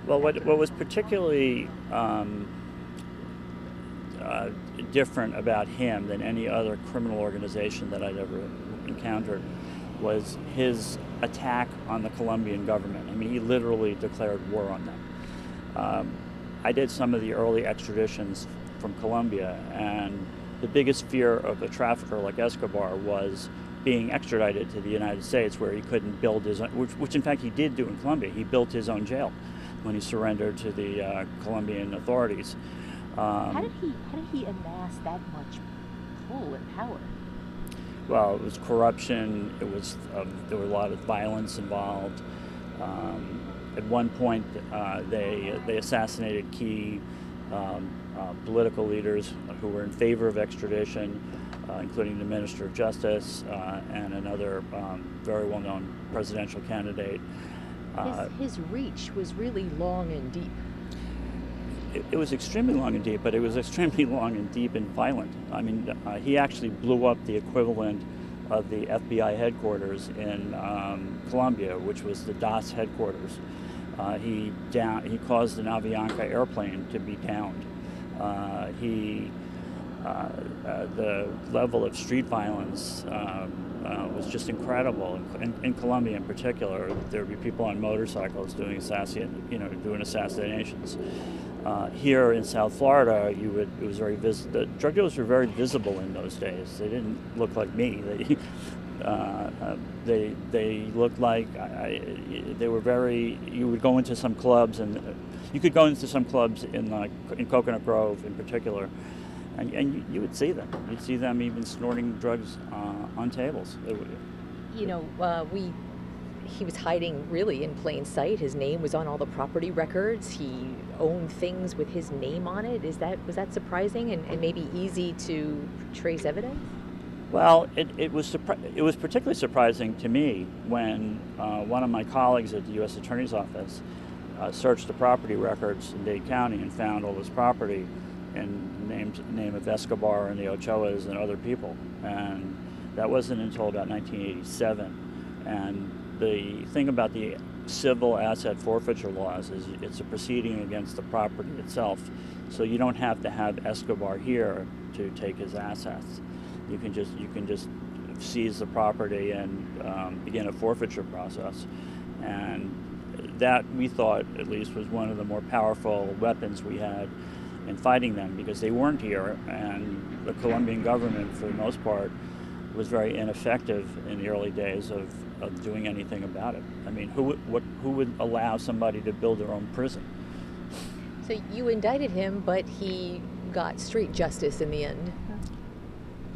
Well, what was particularly different about him than any other criminal organization that I'd ever encountered was his attack on the Colombian government. I mean, he literally declared war on them. I did some of the early extraditions from Colombia, and the biggest fear of a trafficker like Escobar was being extradited to the United States, where he couldn't build his own, which in fact he did do in Colombia. He built his own jail when he surrendered to the Colombian authorities. How did he amass that much pull and power? Well, it was corruption. It was there were a lot of violence involved. At one point, they assassinated key political leaders who were in favor of extradition, including the Minister of Justice and another very well-known presidential candidate. His reach was really long and deep. It was extremely long and deep, but it was extremely long and deep and violent. I mean, he actually blew up the equivalent of the FBI headquarters in Colombia, which was the DAS headquarters. He caused an Avianca airplane to be downed. The level of street violence was just incredible. In Colombia, in particular, there would be people on motorcycles doing assassinations. Here in South Florida, it was very the drug dealers were very visible in those days. They didn't look like me. They looked like they were very. You would go into some clubs, and you could go into some clubs in Coconut Grove, in particular, and you would see them. You'd see them even snorting drugs on tables. He was hiding really in plain sight. His name was on all the property records. He owned things with his name on it. Was that surprising and maybe easy to trace evidence? Well, it was particularly surprising to me when one of my colleagues at the U.S. Attorney's Office searched the property records in Dade County and found all this property in the name of Escobar and the Ochoas and other people. And that wasn't until about 1987. And the thing about the civil asset forfeiture laws is it's a proceeding against the property itself. So you don't have to have Escobar here to take his assets. You can just seize the property and begin a forfeiture process. And that, we thought, at least, was one of the more powerful weapons we had in fighting them, because they weren't here, and the Colombian government, for the most part, was very ineffective in the early days of doing anything about it. I mean, who would allow somebody to build their own prison? So you indicted him, but he got street justice in the end.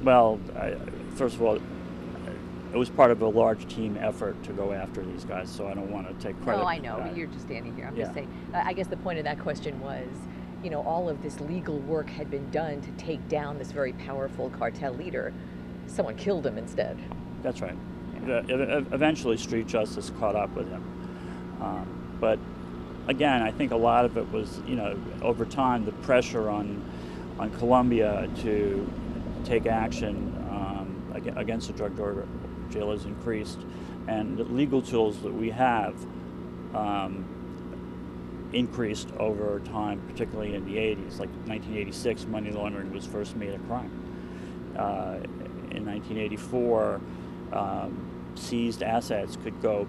Well, first of all, it was part of a large team effort to go after these guys, so I don't want to take credit. Oh, I know. You're just standing here. I'm just saying. I guess the point of that question was, all of this legal work had been done to take down this very powerful cartel leader. Someone killed him instead. That's right. Eventually, street justice caught up with him. But again, I think a lot of it was, over time, the pressure on Colombia to take action against the drug dealers increased, and the legal tools that we have increased over time, particularly in the 80s. Like 1986, money laundering was first made a crime. In 1984, seized assets could go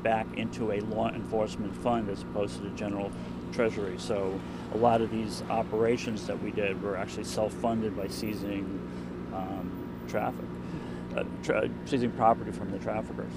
back into a law enforcement fund as opposed to the general treasury. So a lot of these operations that we did were actually self-funded by seizing seizing property from the traffickers.